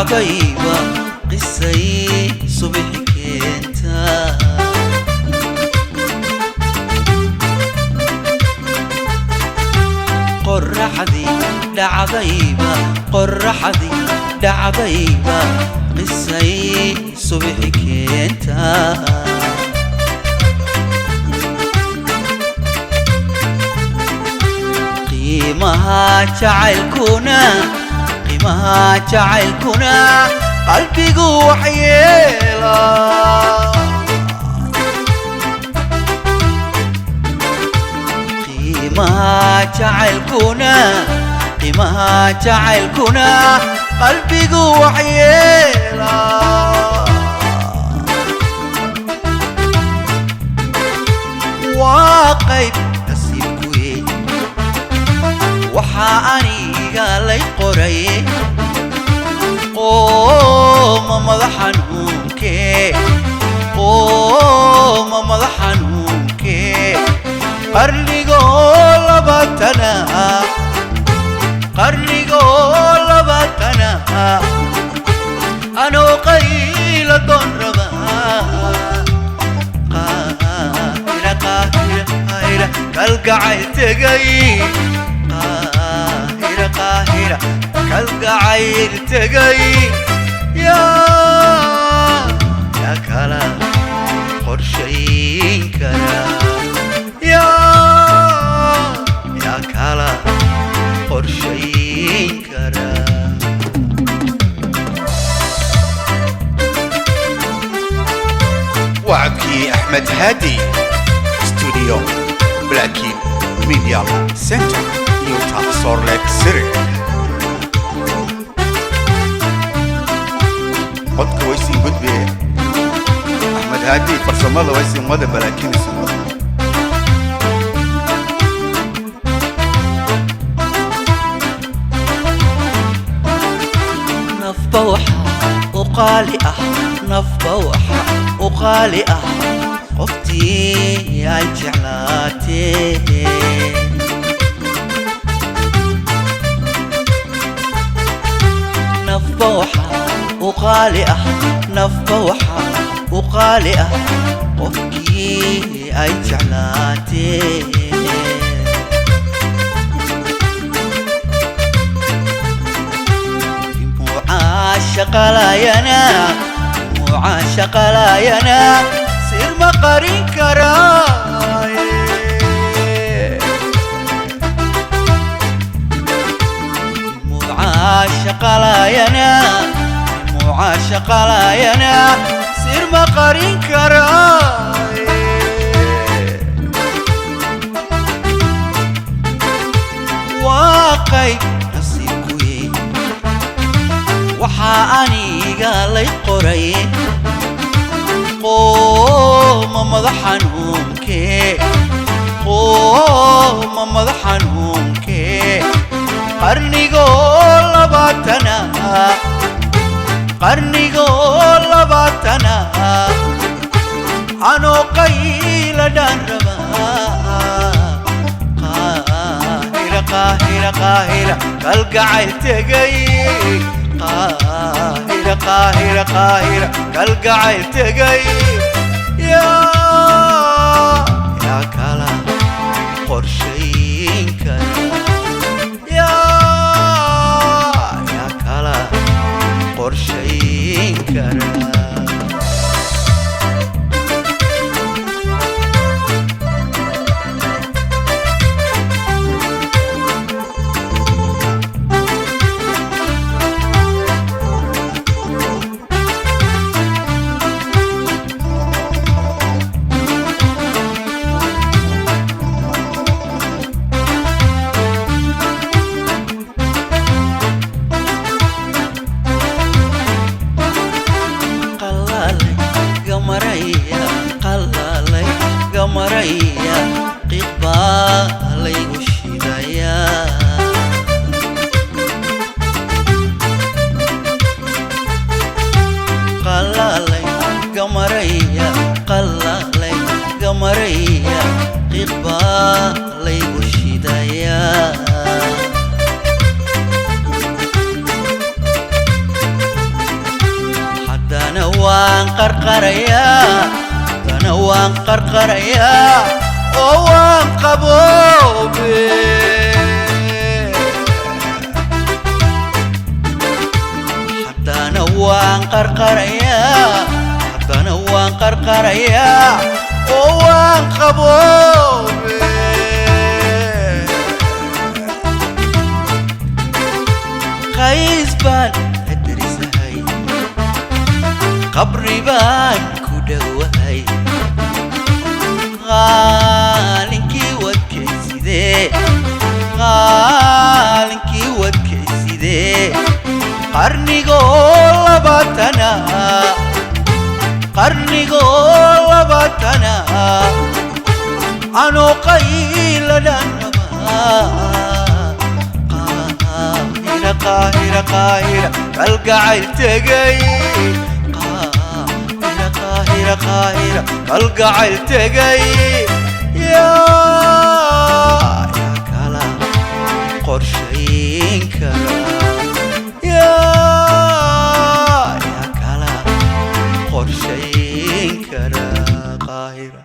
dhacdayba qisay subaxi keenta qorraxdii dhacdayba qisay subaxi keenta qiimaha jacaylkuna qalbigu waxyeela qiimaha jacaylkuna qalbigu waxyeela waa qayb nasiibkuye waxaa aniga lay qoray qooma madax xanuunkee qarnigoo labaatana anoo qayla doon rabaa qaahira kalgacayl tegay qaahira kalgacayl tegay yaa kala qorshayn kara yaa kala qorshayn kara وعدكي أحمد هادي استوديو بلاكين ميديا سنتر يوتا سورليك سيري قدك ويسين قد بيه أحمد هادي فرسم الله ويسين مدى بلاكين سنوات نفبوحة وقالئة قفتي يا جعلاتي نفبوحة وقالئة قفتي يا جعلاتي معاشق لا ينام سير مقرين كراي معاشق لا ينام سير مقرين كراي واقعي نصيبكوي waxaa aniga lay qoray qooma madax xanuunkee qarnigoo labaatana anoo qayla dhaan rabaa qaahira kalgacayl tegay قاهرة كالقعيل تقي يا كلا قرشين كلا يا كلا قرشين كلا قمرية قبالي وشدايا قلالي قمرية قبالي وشدايا waan qarqarayaa oo waan qaboobe haddana waan qarqarayaa haddana waan qarqarayaa oo waan qaboobe qays baan adrisahay qabri baan ku dhowahay qaalinkii wadkaysidee qaalinkii wadkaysidee qarnigoo labaatana anoo qayladhanaba qaahira kalgacayl tegay qaahira kalgacayl tegay yaa kala qorshayn kara yaa kala qorshayn kara qaahira